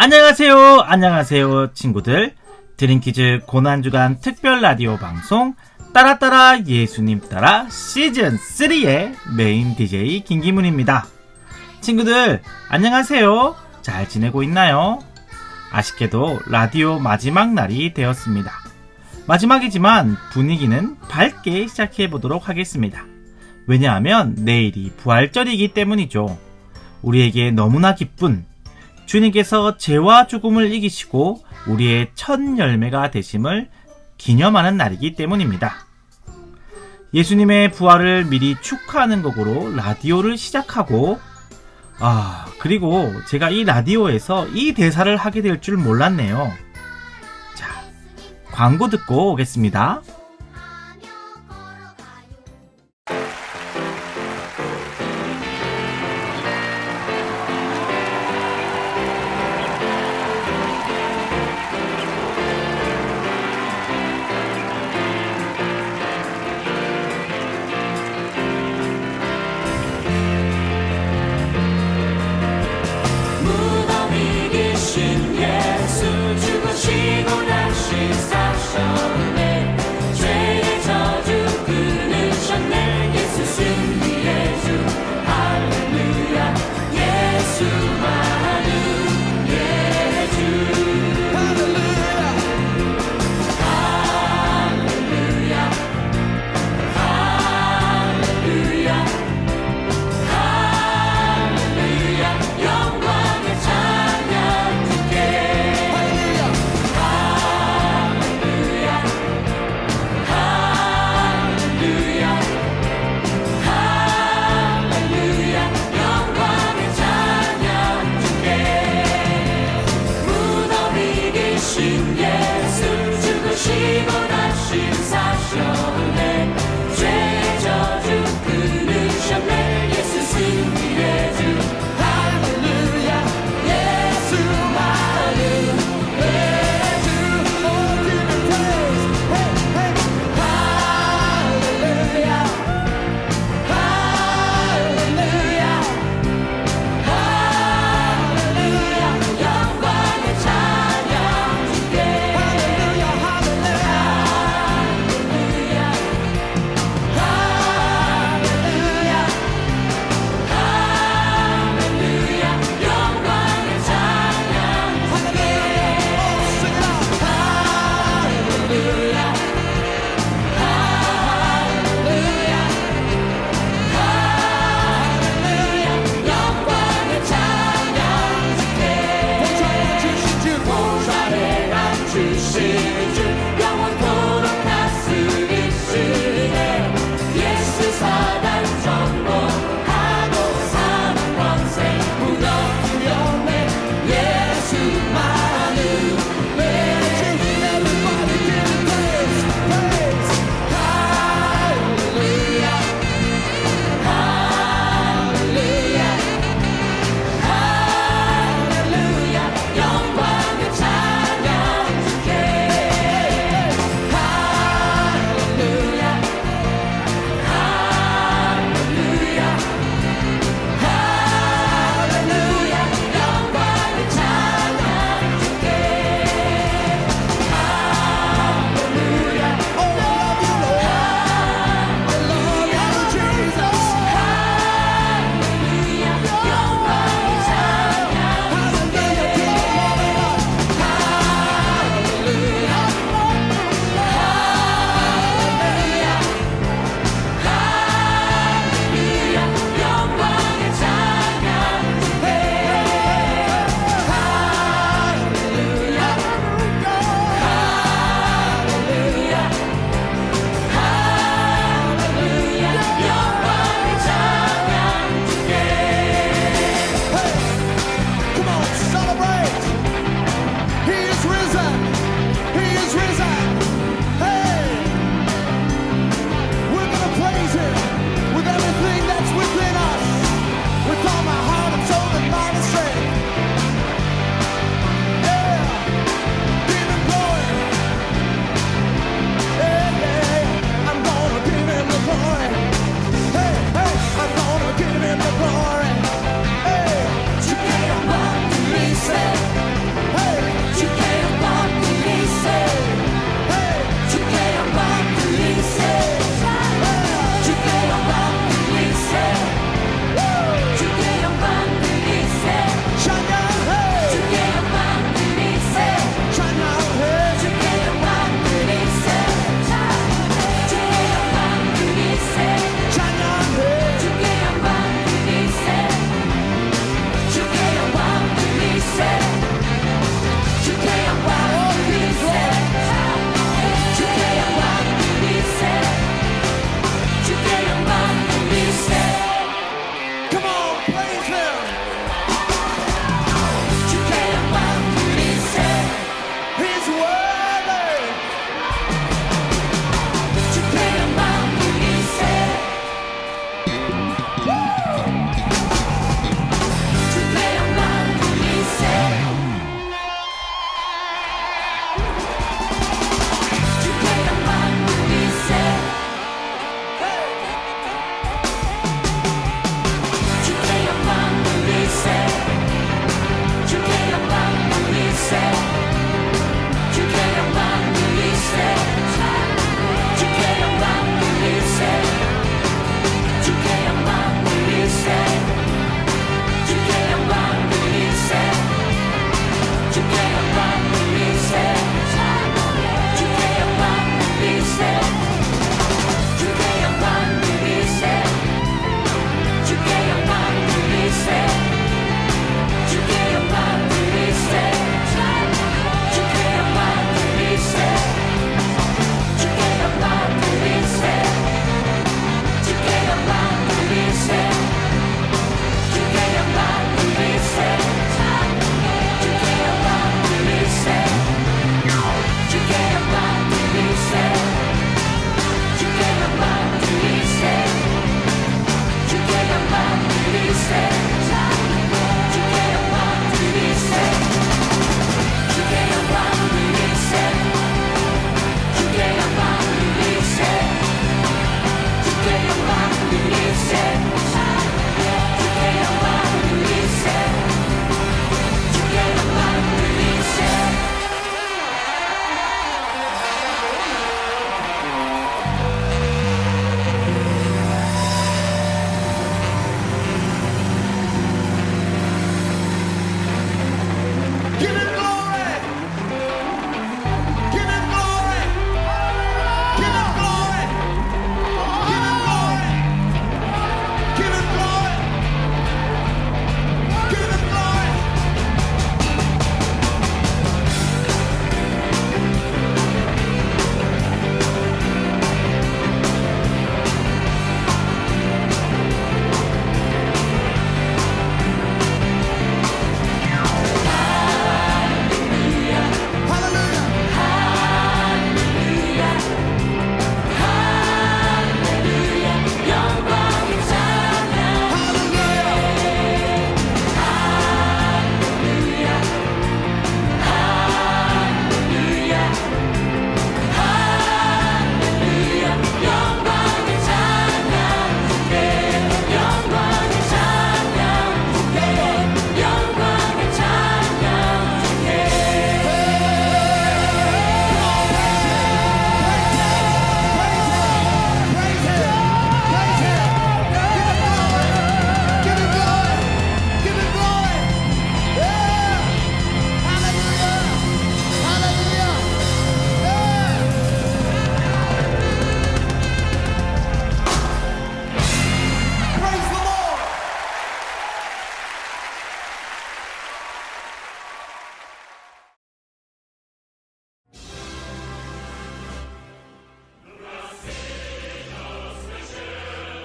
안녕하세요 친구들. 드림키즈 고난주간 특별 라디오 방송 따라따라 예수님 따라 시즌3의 메인 DJ 김기문입니다. 친구들 안녕하세요. 잘 지내고 있나요? 아쉽게도 라디오 마지막 날이 되었습니다. 마지막이지만 분위기는 밝게 시작해보도록 하겠습니다. 왜냐하면 내일이 부활절이기 때문이죠. 우리에게 너무나 기쁜 주님께서 죄와 죽음을 이기시고 우리의 첫 열매가 되심을 기념하는 날이기 때문입니다. 예수님의 부활을 미리 축하하는 곡으로 라디오를 시작하고 그리고 제가 이 라디오에서 이 대사를 하게 될 줄 몰랐네요. 자, 광고 듣고 오겠습니다.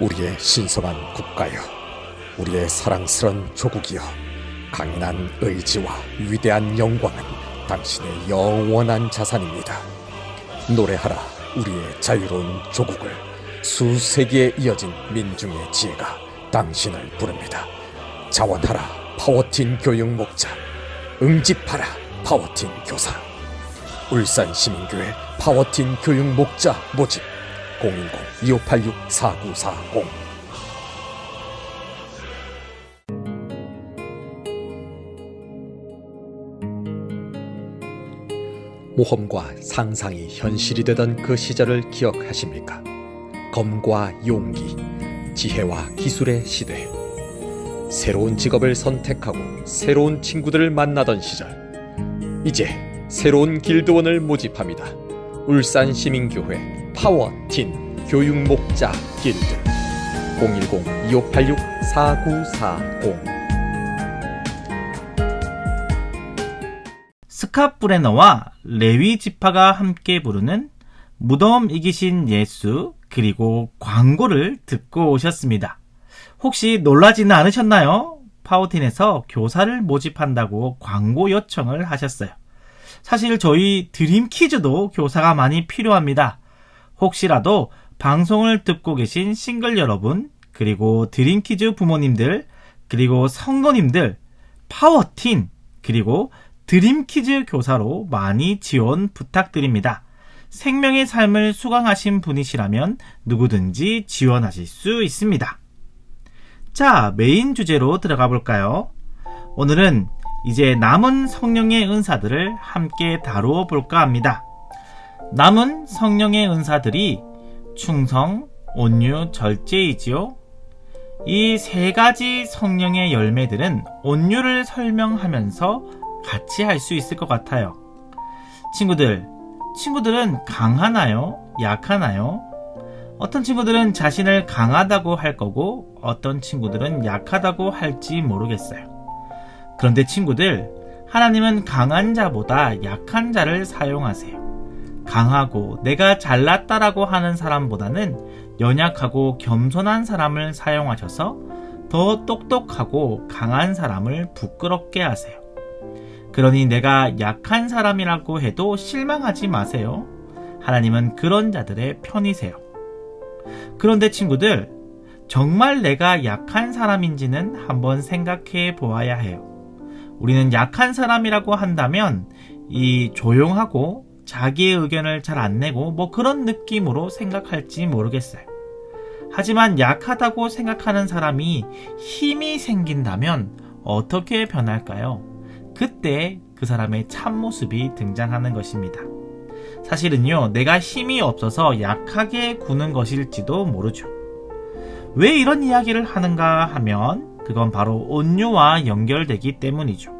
우리의 신성한 국가여, 우리의 사랑스런 조국이여, 강인한 의지와 위대한 영광은 당신의 영원한 자산입니다. 노래하라 우리의 자유로운 조국을. 수세기에 이어진 민중의 지혜가 당신을 부릅니다. 자원하라 파워틴 교육 목자, 응집하라 파워틴 교사. 울산시민교회 파워틴 교육 목자 모집 010-2586-4940. 모험과 상상이 현실이 되던 그 시절을 기억하십니까? 검과 용기, 지혜와 기술의 시대. 새로운 직업을 선택하고 새로운 친구들을 만나던 시절. 이제 새로운 길드원을 모집합니다. 울산시민교회 파워틴 교육목자 길드 010-2586-4940. 스캇 브레너와 레위 지파가 함께 부르는 무덤 이기신 예수, 그리고 광고를 듣고 오셨습니다. 혹시 놀라지는 않으셨나요? 파워틴에서 교사를 모집한다고 광고 요청을 하셨어요. 사실 저희 드림키즈도 교사가 많이 필요합니다. 혹시라도 방송을 듣고 계신 싱글 여러분, 그리고 드림키즈 부모님들, 그리고 성도님들, 파워틴, 그리고 드림키즈 교사로 많이 지원 부탁드립니다. 생명의 삶을 수강하신 분이시라면 누구든지 지원하실 수 있습니다. 자, 메인 주제로 들어가 볼까요? 오늘은 이제 남은 성령의 은사들을 함께 다루어 볼까 합니다. 남은 성령의 은사들이 충성, 온유, 절제이지요. 이 세 가지 성령의 열매들은 온유를 설명하면서 같이 할 수 있을 것 같아요. 친구들은 강하나요? 약하나요? 어떤 친구들은 자신을 강하다고 할 거고 어떤 친구들은 약하다고 할지 모르겠어요. 그런데 친구들, 하나님은 강한 자보다 약한 자를 사용하세요. 강하고 내가 잘났다라고 하는 사람보다는 연약하고 겸손한 사람을 사용하셔서 더 똑똑하고 강한 사람을 부끄럽게 하세요. 그러니 내가 약한 사람이라고 해도 실망하지 마세요. 하나님은 그런 자들의 편이세요. 그런데 친구들, 정말 내가 약한 사람인지는 한번 생각해 보아야 해요. 우리는 약한 사람이라고 한다면 이 조용하고 자기의 의견을 잘 안 내고 그런 느낌으로 생각할지 모르겠어요. 하지만 약하다고 생각하는 사람이 힘이 생긴다면 어떻게 변할까요? 그때 그 사람의 참모습이 등장하는 것입니다. 사실은요, 내가 힘이 없어서 약하게 구는 것일지도 모르죠. 왜 이런 이야기를 하는가 하면 그건 바로 온유와 연결되기 때문이죠.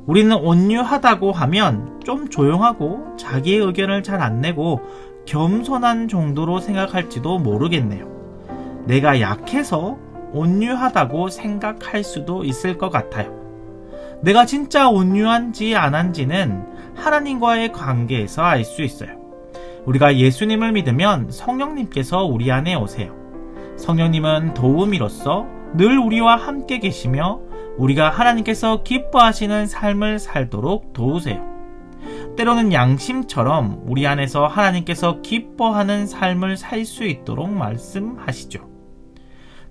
우리는 온유하다고 하면 좀 조용하고 자기의 의견을 잘 안 내고 겸손한 정도로 생각할지도 모르겠네요. 내가 약해서 온유하다고 생각할 수도 있을 것 같아요. 내가 진짜 온유한지 안 한지는 하나님과의 관계에서 알 수 있어요. 우리가 예수님을 믿으면 성령님께서 우리 안에 오세요. 성령님은 도우미로서 늘 우리와 함께 계시며 우리가 하나님께서 기뻐하시는 삶을 살도록 도우세요. 때로는 양심처럼 우리 안에서 하나님께서 기뻐하는 삶을 살 수 있도록 말씀하시죠.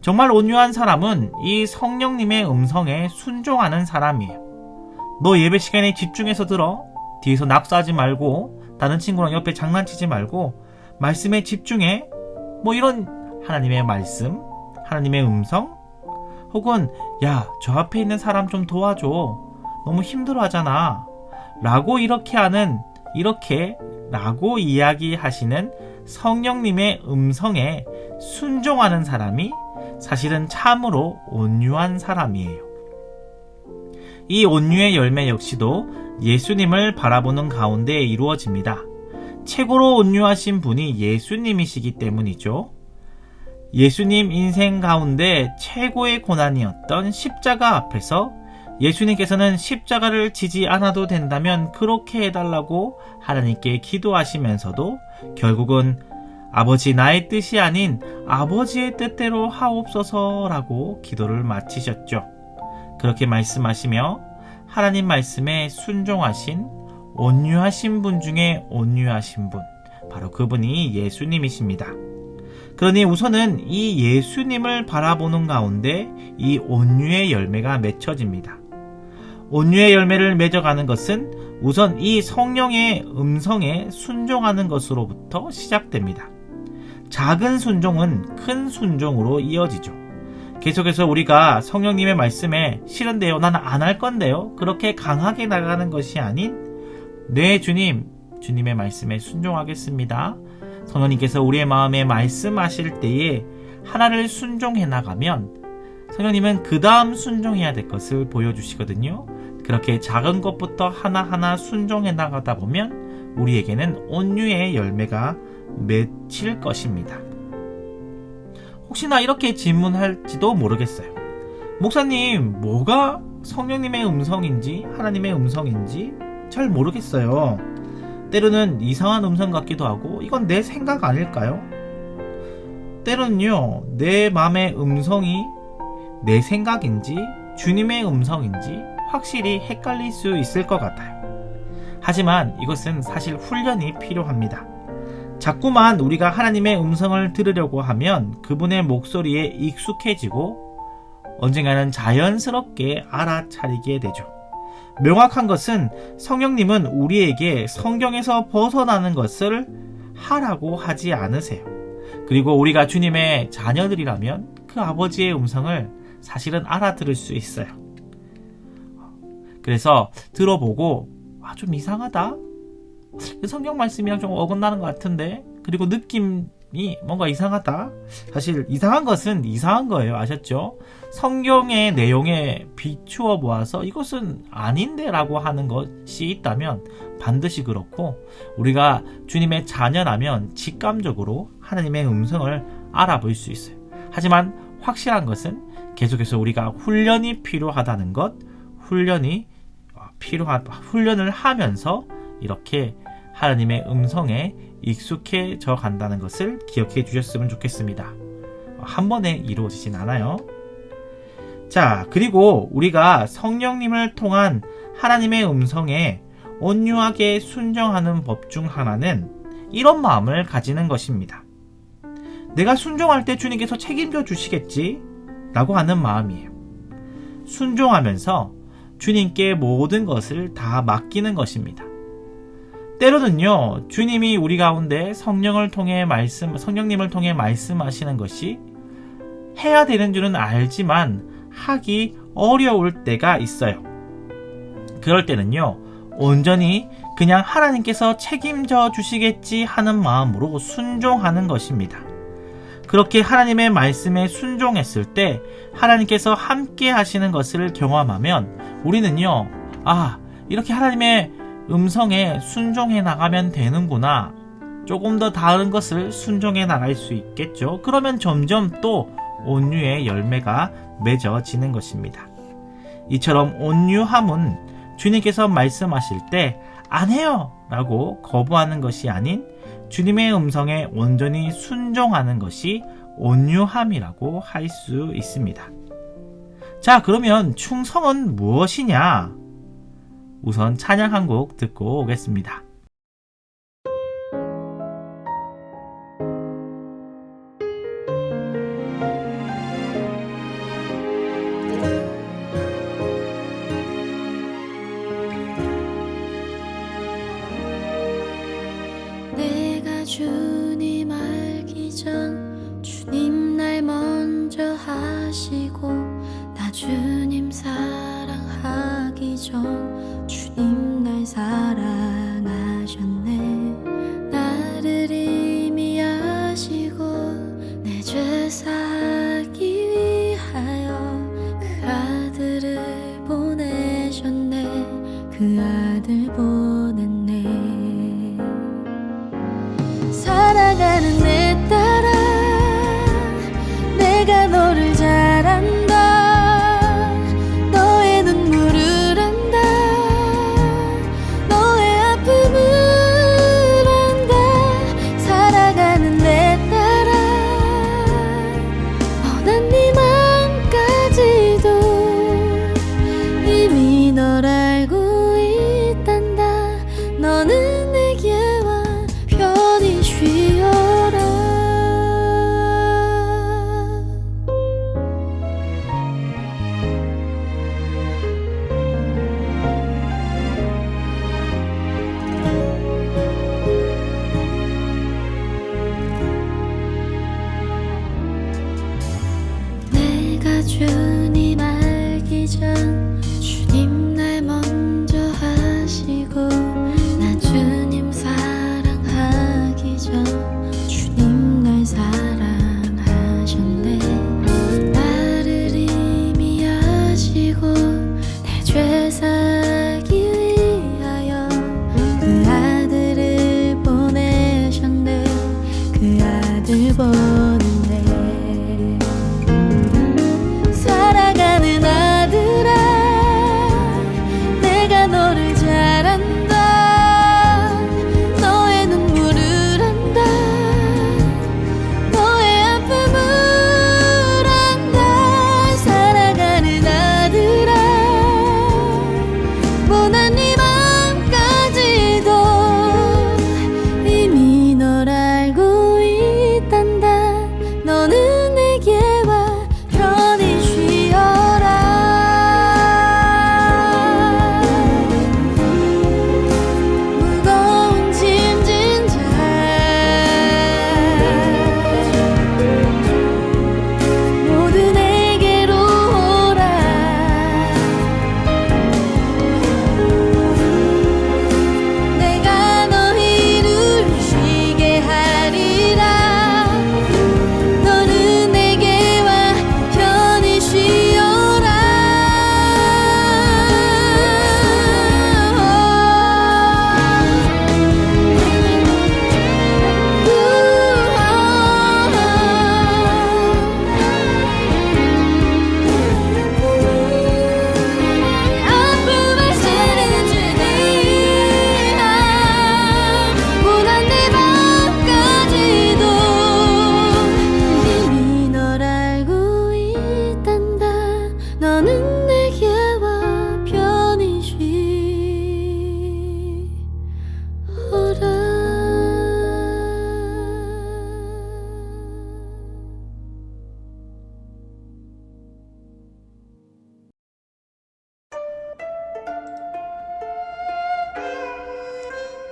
정말 온유한 사람은 이 성령님의 음성에 순종하는 사람이에요. 너 예배 시간에 집중해서 들어. 뒤에서 낙서하지 말고 다른 친구랑 옆에 장난치지 말고 말씀에 집중해. 뭐 이런 하나님의 말씀, 하나님의 음성, 혹은 야, 저 앞에 있는 사람 좀 도와줘. 너무 힘들어하잖아. 라고 라고 이야기하시는 성령님의 음성에 순종하는 사람이 사실은 참으로 온유한 사람이에요. 이 온유의 열매 역시도 예수님을 바라보는 가운데 이루어집니다. 최고로 온유하신 분이 예수님이시기 때문이죠. 예수님 인생 가운데 최고의 고난이었던 십자가 앞에서 예수님께서는 십자가를 지지 않아도 된다면 그렇게 해달라고 하나님께 기도하시면서도 결국은 아버지 나의 뜻이 아닌 아버지의 뜻대로 하옵소서라고 기도를 마치셨죠. 그렇게 말씀하시며 하나님 말씀에 순종하신 온유하신 분 중에 온유하신 분, 바로 그분이 예수님이십니다. 그러니 우선은 이 예수님을 바라보는 가운데 이 온유의 열매가 맺혀집니다. 온유의 열매를 맺어가는 것은 우선 이 성령의 음성에 순종하는 것으로부터 시작됩니다. 작은 순종은 큰 순종으로 이어지죠. 계속해서 우리가 성령님의 말씀에 싫은데요, 나는 안 할 건데요, 그렇게 강하게 나가는 것이 아닌 네 주님, 주님의 말씀에 순종하겠습니다. 성령님께서 우리의 마음에 말씀하실 때에 하나를 순종해 나가면 성령님은 그 다음 순종해야 될 것을 보여주시거든요. 그렇게 작은 것부터 하나하나 순종해 나가다 보면 우리에게는 온유의 열매가 맺힐 것입니다. 혹시나 이렇게 질문할지도 모르겠어요. 목사님, 뭐가 성령님의 음성인지 하나님의 음성인지 잘 모르겠어요. 때로는 이상한 음성 같기도 하고 이건 내 생각 아닐까요? 때로는요, 내 마음의 음성이 내 생각인지 주님의 음성인지 확실히 헷갈릴 수 있을 것 같아요. 하지만 이것은 사실 훈련이 필요합니다. 자꾸만 우리가 하나님의 음성을 들으려고 하면 그분의 목소리에 익숙해지고 언젠가는 자연스럽게 알아차리게 되죠. 명확한 것은 성령님은 우리에게 성경에서 벗어나는 것을 하라고 하지 않으세요. 그리고 우리가 주님의 자녀들이라면 그 아버지의 음성을 사실은 알아들을 수 있어요. 그래서 들어보고 좀 이상하다, 성경 말씀이랑 좀 어긋나는 것 같은데, 그리고 느낌이 뭔가 이상하다. 사실 이상한 것은 이상한 거예요. 아셨죠? 성경의 내용에 비추어 보아서 이것은 아닌데 라고 하는 것이 있다면 반드시 그렇고, 우리가 주님의 자녀라면 직감적으로 하나님의 음성을 알아볼 수 있어요. 하지만 확실한 것은 계속해서 우리가 훈련이 필요하다는 것, 훈련을 하면서 이렇게 하나님의 음성에 익숙해져 간다는 것을 기억해 주셨으면 좋겠습니다. 한 번에 이루어지진 않아요. 자, 그리고 우리가 성령님을 통한 하나님의 음성에 온유하게 순종하는 법 중 하나는 이런 마음을 가지는 것입니다. 내가 순종할 때 주님께서 책임져 주시겠지 라고 하는 마음이에요. 순종하면서 주님께 모든 것을 다 맡기는 것입니다. 때로는요, 주님이 우리 가운데 성령님을 통해 말씀하시는 것이 해야 되는 줄은 알지만 하기 어려울 때가 있어요. 그럴 때는요, 온전히 그냥 하나님께서 책임져 주시겠지 하는 마음으로 순종하는 것입니다. 그렇게 하나님의 말씀에 순종했을 때 하나님께서 함께 하시는 것을 경험하면 우리는요, 이렇게 하나님의 음성에 순종해 나가면 되는구나. 조금 더 다른 것을 순종해 나갈 수 있겠죠. 그러면 점점 또 온유의 열매가 맺어지는 것입니다. 이처럼 온유함은 주님께서 말씀하실 때 안 해요 라고 거부하는 것이 아닌 주님의 음성에 온전히 순종하는 것이 온유함이라고 할 수 있습니다. 자, 그러면 충성은 무엇이냐? 우선 찬양 한 곡 듣고 오겠습니다. 내가 주님 알기 전 주님 날 먼저 하시고 나 주님 사랑하기 전 주님 날 사랑하셨네. 나를 이미 아시고 내 죄 사하기 위하여 그 아들을 보내셨네. 그 아들 보냈네. 사랑하는 내 딸아, 내가 너를 잘 안다. 너의 눈물을 안다. 너의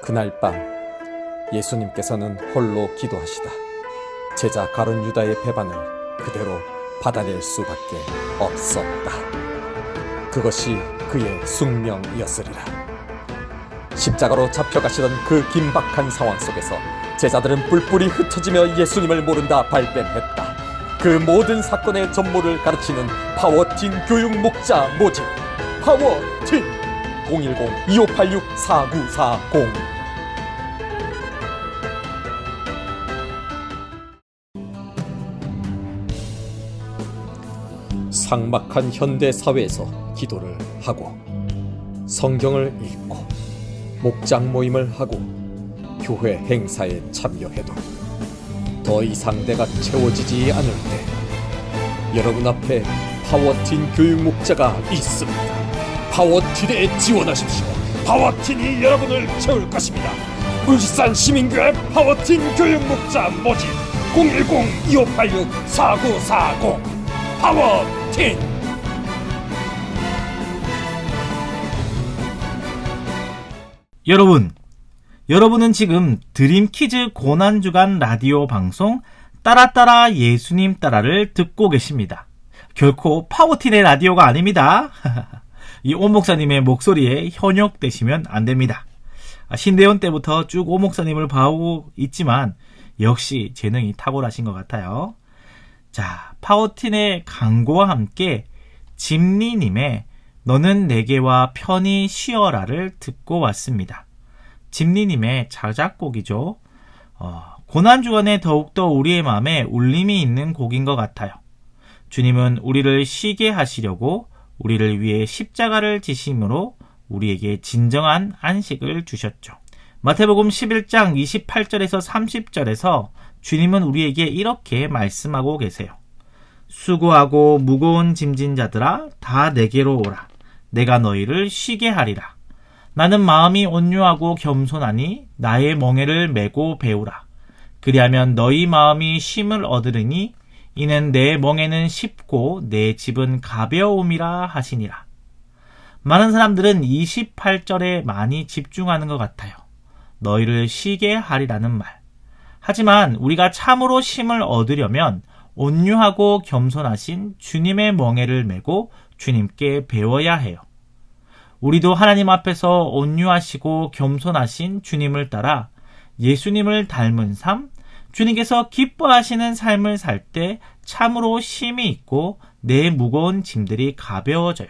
그날 밤 예수님께서는 홀로 기도하시다 제자 가룟 유다의 배반을 그대로 받아낼 수밖에 없었다. 그것이 그의 숙명이었으리라. 십자가로 잡혀가시던 그 긴박한 상황 속에서 제자들은 뿔뿔이 흩어지며 예수님을 모른다 발뺌했다. 그 모든 사건의 전모를 가르치는 파워틴 교육 목자 모집. 파워틴 010-2586-4940. 삭막한 현대 사회에서 기도를 하고 성경을 읽고 목장 모임을 하고 교회 행사에 참여해도 더 이상 내가 채워지지 않을 때 여러분 앞에 파워틴 교육 목자가 있습니다. 파워틴에 지원하십시오. 파워틴이 여러분을 채울 것입니다. 울산 시민교회 파워틴 교육 목자 모집 010-2586-4940. 파워틴. 여러분은 지금 드림키즈 고난주간 라디오 방송 따라따라 예수님 따라를 듣고 계십니다. 결코 파워틴의 라디오가 아닙니다. 이 오 목사님의 목소리에 현혹되시면 안 됩니다. 신대원 때부터 쭉 오 목사님을 봐오고 있지만 역시 재능이 탁월하신 것 같아요. 자, 파워틴의 강구와 함께 집리님의 너는 내게와 편히 쉬어라를 듣고 왔습니다. 집리님의 자작곡이죠. 고난주간에 더욱더 우리의 마음에 울림이 있는 곡인 것 같아요. 주님은 우리를 쉬게 하시려고 우리를 위해 십자가를 지심으로 우리에게 진정한 안식을 주셨죠. 마태복음 11장 28절에서 30절에서 주님은 우리에게 이렇게 말씀하고 계세요. 수고하고 무거운 짐진 자들아 다 내게로 오라. 내가 너희를 쉬게 하리라. 나는 마음이 온유하고 겸손하니 나의 멍에를 메고 배우라. 그리하면 너희 마음이 쉼을 얻으리니 이는 내 멍에는 쉽고 내 집은 가벼움이라 하시니라. 많은 사람들은 28절에 많이 집중하는 것 같아요. 너희를 쉬게 하리라는 말. 하지만 우리가 참으로 쉼을 얻으려면 온유하고 겸손하신 주님의 멍에를 메고 주님께 배워야 해요. 우리도 하나님 앞에서 온유하시고 겸손하신 주님을 따라 예수님을 닮은 삶, 주님께서 기뻐하시는 삶을 살 때 참으로 쉼이 있고 내 무거운 짐들이 가벼워져요.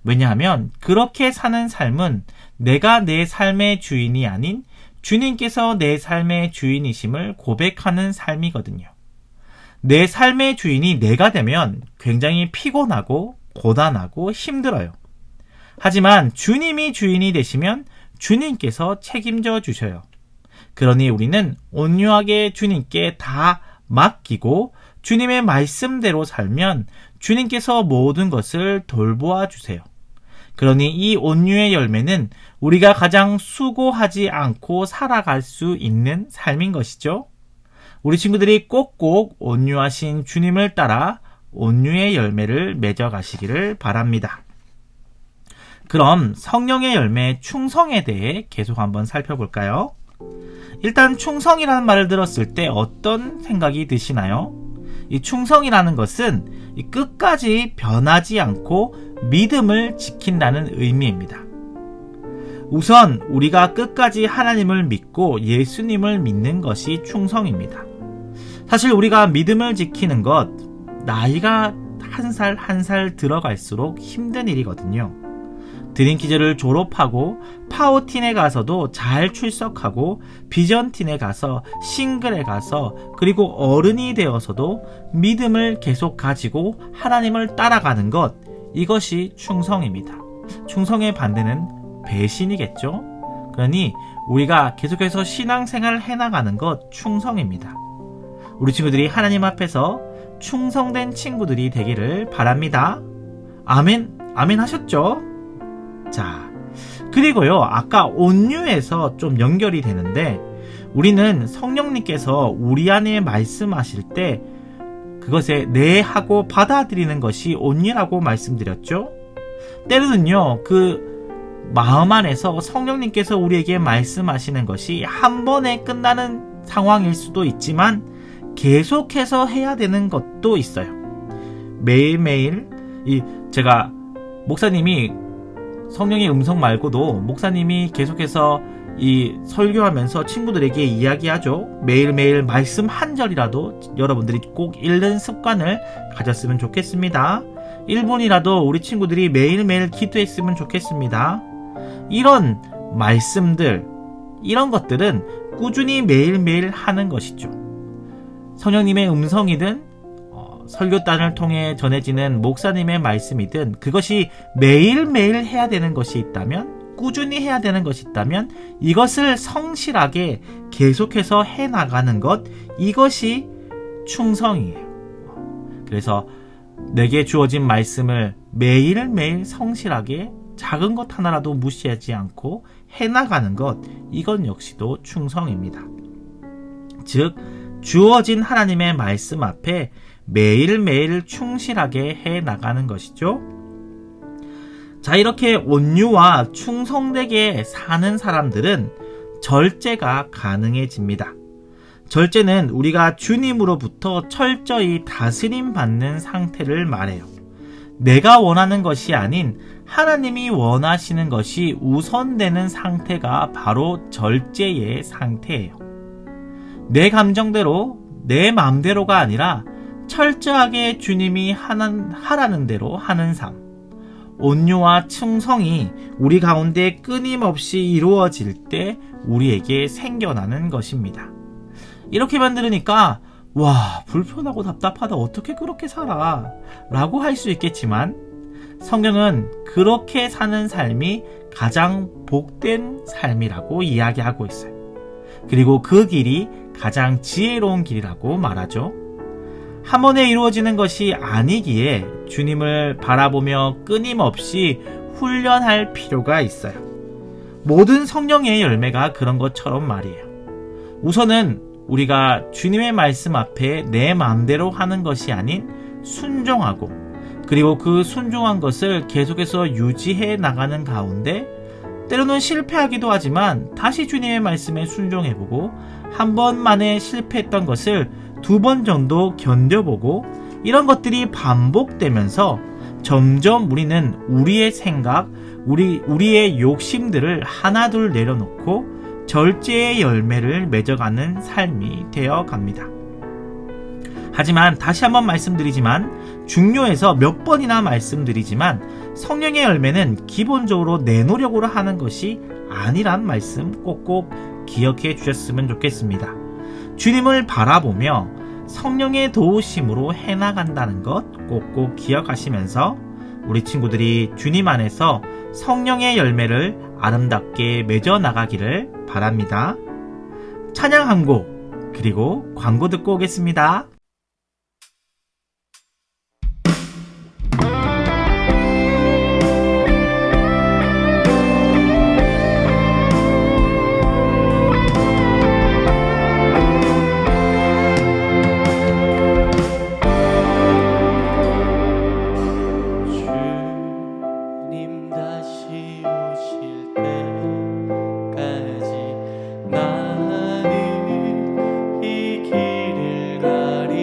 왜냐하면 그렇게 사는 삶은 내가 내 삶의 주인이 아닌 주님께서 내 삶의 주인이심을 고백하는 삶이거든요. 내 삶의 주인이 내가 되면 굉장히 피곤하고 고단하고 힘들어요. 하지만 주님이 주인이 되시면 주님께서 책임져 주셔요. 그러니 우리는 온유하게 주님께 다 맡기고 주님의 말씀대로 살면 주님께서 모든 것을 돌보아 주세요. 그러니 이 온유의 열매는 우리가 가장 수고하지 않고 살아갈 수 있는 삶인 것이죠. 우리 친구들이 꼭꼭 온유하신 주님을 따라 온유의 열매를 맺어가시기를 바랍니다. 그럼 성령의 열매 충성에 대해 계속 한번 살펴볼까요? 일단 충성이라는 말을 들었을 때 어떤 생각이 드시나요? 이 충성이라는 것은 끝까지 변하지 않고 믿음을 지킨다는 의미입니다. 우선 우리가 끝까지 하나님을 믿고 예수님을 믿는 것이 충성입니다. 사실 우리가 믿음을 지키는 것, 나이가 한 살 한 살 들어갈수록 힘든 일이거든요. 드림키즈를 졸업하고 파워틴에 가서도 잘 출석하고 비전틴에 가서 싱글에 가서 그리고 어른이 되어서도 믿음을 계속 가지고 하나님을 따라가는 것, 이것이 충성입니다. 충성의 반대는 배신이겠죠. 그러니 우리가 계속해서 신앙생활을 해나가는 것 충성입니다. 우리 친구들이 하나님 앞에서 충성된 친구들이 되기를 바랍니다. 아멘, 아멘 하셨죠? 자, 그리고요, 아까 온유에서 좀 연결이 되는데, 우리는 성령님께서 우리 안에 말씀하실 때 그것에 네 하고 받아들이는 것이 온유라고 말씀드렸죠. 때로는요, 그 마음 안에서 성령님께서 우리에게 말씀하시는 것이 한 번에 끝나는 상황일 수도 있지만 계속해서 해야 되는 것도 있어요. 매일매일 제가 목사님이 성령의 음성 말고도 목사님이 계속해서 이 설교하면서 친구들에게 이야기하죠. 매일매일 말씀 한 절이라도 여러분들이 꼭 읽는 습관을 가졌으면 좋겠습니다. 1분이라도 우리 친구들이 매일매일 기도했으면 좋겠습니다. 이런 말씀들, 이런 것들은 꾸준히 매일매일 하는 것이죠. 성령님의 음성이든 설교단을 통해 전해지는 목사님의 말씀이든 그것이 매일매일 해야 되는 것이 있다면, 꾸준히 해야 되는 것이 있다면 이것을 성실하게 계속해서 해나가는 것, 이것이 충성이에요. 그래서 내게 주어진 말씀을 매일매일 성실하게 작은 것 하나라도 무시하지 않고 해나가는 것, 이건 역시도 충성입니다. 즉 주어진 하나님의 말씀 앞에 매일매일 충실하게 해나가는 것이죠. 자, 이렇게 온유와 충성되게 사는 사람들은 절제가 가능해집니다. 절제는 우리가 주님으로부터 철저히 다스림 받는 상태를 말해요. 내가 원하는 것이 아닌 하나님이 원하시는 것이 우선되는 상태가 바로 절제의 상태예요. 내 감정대로, 내 마음대로가 아니라 철저하게 주님이 하라는 대로 하는 삶. 온유와 충성이 우리 가운데 끊임없이 이루어질 때 우리에게 생겨나는 것입니다. 이렇게만 들으니까 와, 불편하고 답답하다, 어떻게 그렇게 살아? 라고 할 수 있겠지만 성경은 그렇게 사는 삶이 가장 복된 삶이라고 이야기하고 있어요. 그리고 그 길이 가장 지혜로운 길이라고 말하죠. 한 번에 이루어지는 것이 아니기에 주님을 바라보며 끊임없이 훈련할 필요가 있어요. 모든 성령의 열매가 그런 것처럼 말이에요. 우선은 우리가 주님의 말씀 앞에 내 마음대로 하는 것이 아닌 순종하고, 그리고 그 순종한 것을 계속해서 유지해 나가는 가운데 때로는 실패하기도 하지만 다시 주님의 말씀에 순종해보고, 한 번 만에 실패했던 것을 2번 정도 견뎌보고, 이런 것들이 반복되면서 점점 우리는 우리의 생각, 우리의 욕심들을 하나둘 내려놓고 절제의 열매를 맺어가는 삶이 되어 갑니다. 하지만 다시 한번 말씀드리지만, 중요해서 몇 번이나 말씀드리지만 성령의 열매는 기본적으로 내 노력으로 하는 것이 아니란 말씀 꼭꼭 기억해 주셨으면 좋겠습니다. 주님을 바라보며 성령의 도우심으로 해나간다는 것 꼭꼭 기억하시면서 우리 친구들이 주님 안에서 성령의 열매를 아름답게 맺어 나가기를 바랍니다. 찬양 한 곡, 그리고 광고 듣고 오겠습니다. 주님 다시 오실 때까지 나는 이 길을 가리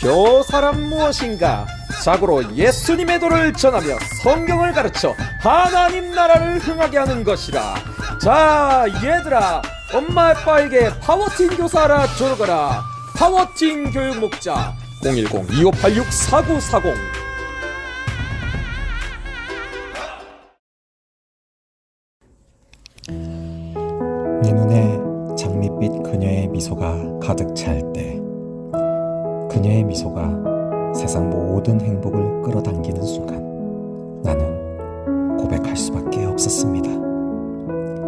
교사란 무엇인가? 자고로 예수님의 도를 전하며 성경을 가르쳐 하나님 나라를 흥하게 하는 것이라. 자, 얘들아, 엄마 아빠에게 파워틴 교사라 조르거라. 파워틴 교육 목자 010-2586-4940. 내 눈에 장밋빛 그녀의 미소가 가득 찰 때, 그녀의 미소가 세상 모든 행복을 끌어당기는 순간, 나는 고백할 수밖에 없었습니다.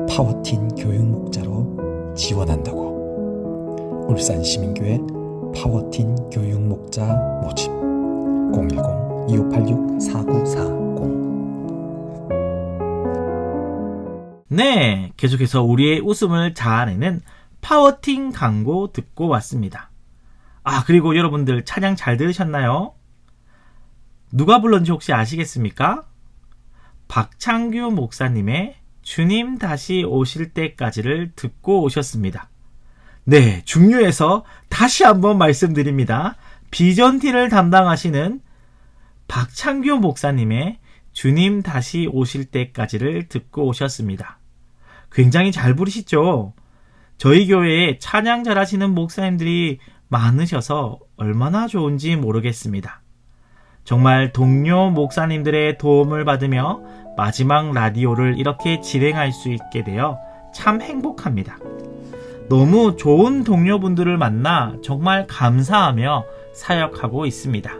파워틴 교육 목자로 지원한다고. 울산시민교회 파워틴 교육 목자 모집 010-2586-4940. 네, 계속해서 우리의 웃음을 자아내는 파워팅 광고 듣고 왔습니다. 아, 그리고 여러분들 찬양 잘 들으셨나요? 누가 불렀는지 혹시 아시겠습니까? 박창규 목사님의 주님 다시 오실 때까지를 듣고 오셨습니다. 네, 중요해서 다시 한번 말씀드립니다. 비전티를 담당하시는 박창규 목사님의 주님 다시 오실 때까지를 듣고 오셨습니다. 굉장히 잘 부르시죠? 저희 교회에 찬양 잘하시는 목사님들이 많으셔서 얼마나 좋은지 모르겠습니다. 정말 동료 목사님들의 도움을 받으며 마지막 라디오를 이렇게 진행할 수 있게 되어 참 행복합니다. 너무 좋은 동료분들을 만나 정말 감사하며 사역하고 있습니다.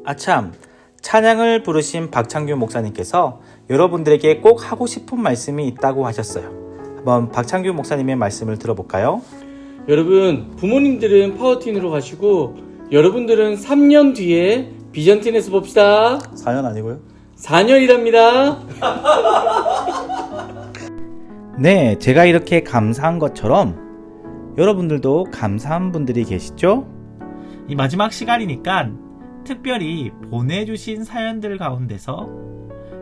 아참, 찬양을 부르신 박창규 목사님께서 여러분들에게 꼭 하고 싶은 말씀이 있다고 하셨어요. 한번 박창규 목사님의 말씀을 들어볼까요? 여러분, 부모님들은 파워틴으로 가시고 여러분들은 3년 뒤에 비전틴에서 봅시다. 4년 아니고요? 4년이랍니다. 네, 제가 이렇게 감사한 것처럼 여러분들도 감사한 분들이 계시죠? 이 마지막 시간이니까 특별히 보내주신 사연들 가운데서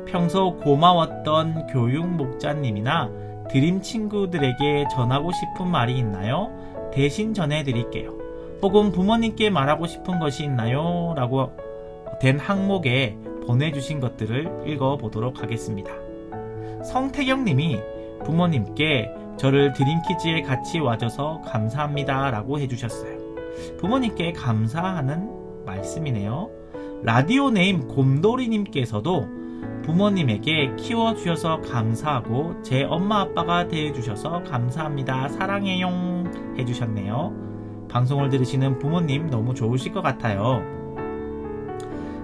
평소 고마웠던 교육 목자님이나 드림 친구들에게 전하고 싶은 말이 있나요? 대신 전해드릴게요. 혹은 부모님께 말하고 싶은 것이 있나요? 라고 된 항목에 보내주신 것들을 읽어보도록 하겠습니다. 성태경님이 부모님께 저를 드림키즈에 같이 와줘서 감사합니다 라고 해주셨어요. 부모님께 감사하는 말씀이네요. 라디오네임 곰돌이님께서도 부모님에게 키워주셔서 감사하고 제 엄마 아빠가 대해주셔서 감사합니다. 사랑해요 해주셨네요. 방송을 들으시는 부모님 너무 좋으실 것 같아요.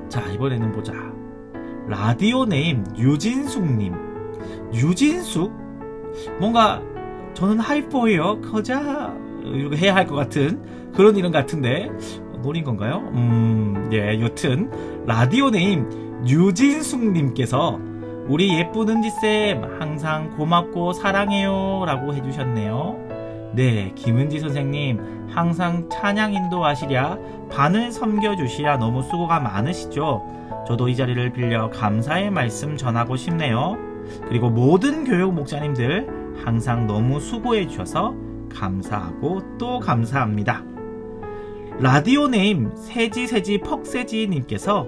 자, 이번에는 보자. 라디오네임 유진숙님. 유진숙? 뭔가 저는 하이퍼예요. 거자 이렇게 해야 할 것 같은 그런 이름 같은데 노린 건가요? 예, 여튼 라디오네임 유진숙님께서 우리 예쁜 은지쌤 항상 고맙고 사랑해요 라고 해주셨네요. 네, 김은지 선생님 항상 찬양 인도하시랴 반을 섬겨주시랴 너무 수고가 많으시죠. 저도 이 자리를 빌려 감사의 말씀 전하고 싶네요. 그리고 모든 교육 목자님들 항상 너무 수고해 주셔서 감사하고 또 감사합니다. 라디오네임 세지 퍽세지님께서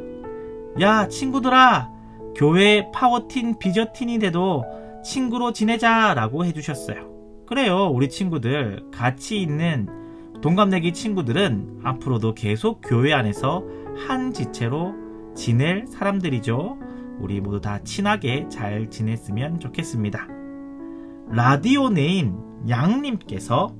야 친구들아 교회 파워틴 비저틴이 돼도 친구로 지내자 라고 해주셨어요. 그래요, 우리 친구들 같이 있는 동갑내기 친구들은 앞으로도 계속 교회 안에서 한 지체로 지낼 사람들이죠. 우리 모두 다 친하게 잘 지냈으면 좋겠습니다. 라디오네임 양님께서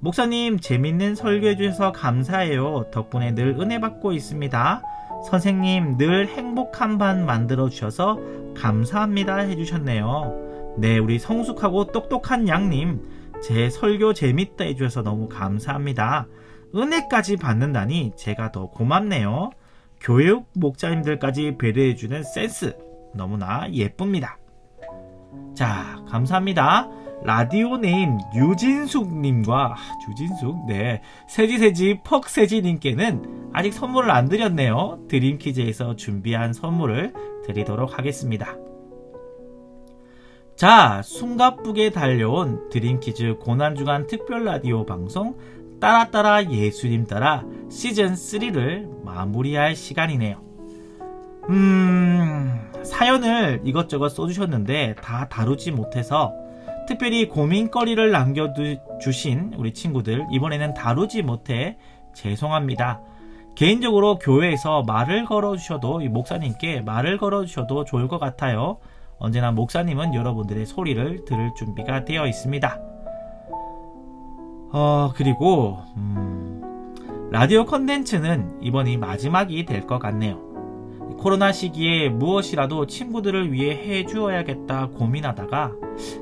목사님 재밌는 설교해 주셔서 감사해요. 덕분에 늘 은혜 받고 있습니다. 선생님 늘 행복한 반 만들어 주셔서 감사합니다 해주셨네요. 네, 우리 성숙하고 똑똑한 양님 제 설교 재밌다 해주셔서 너무 감사합니다. 은혜까지 받는다니 제가 더 고맙네요. 교육 목자님들까지 배려해주는 센스 너무나 예쁩니다. 자, 감사합니다. 라디오네임 유진숙님과 유진숙 네 세지 퍽세지님께는 아직 선물을 안 드렸네요. 드림키즈에서 준비한 선물을 드리도록 하겠습니다. 자, 숨가쁘게 달려온 드림키즈 고난주간 특별 라디오 방송 따라 예수님 따라 시즌3를 마무리할 시간이네요. 사연을 이것저것 써주셨는데 다 다루지 못해서 특별히 고민거리를 남겨주신 우리 친구들 이번에는 다루지 못해 죄송합니다. 개인적으로 교회에서 말을 걸어주셔도 이 목사님께 말을 걸어주셔도 좋을 것 같아요. 언제나 목사님은 여러분들의 소리를 들을 준비가 되어 있습니다. 그리고 라디오 컨텐츠는 이번이 마지막이 될 것 같네요. 코로나 시기에 무엇이라도 친구들을 위해 해주어야겠다 고민하다가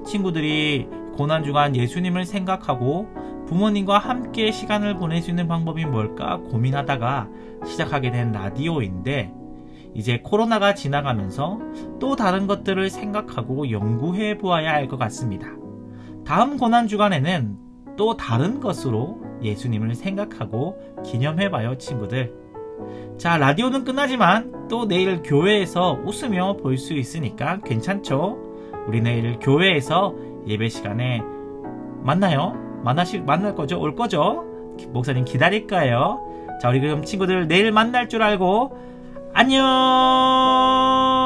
친구들이 고난주간 예수님을 생각하고 부모님과 함께 시간을 보낼 수 있는 방법이 뭘까 고민하다가 시작하게 된 라디오인데 이제 코로나가 지나가면서 또 다른 것들을 생각하고 연구해 보아야 할 것 같습니다. 다음 고난주간에는 또 다른 것으로 예수님을 생각하고 기념해봐요, 친구들. 자, 라디오는 끝나지만 또 내일 교회에서 웃으며 볼 수 있으니까 괜찮죠? 우리 내일 교회에서 예배 시간에 만나요? 만날 거죠? 올 거죠? 목사님 기다릴 거예요. 자, 우리 그럼 친구들 내일 만날 줄 알고 안녕!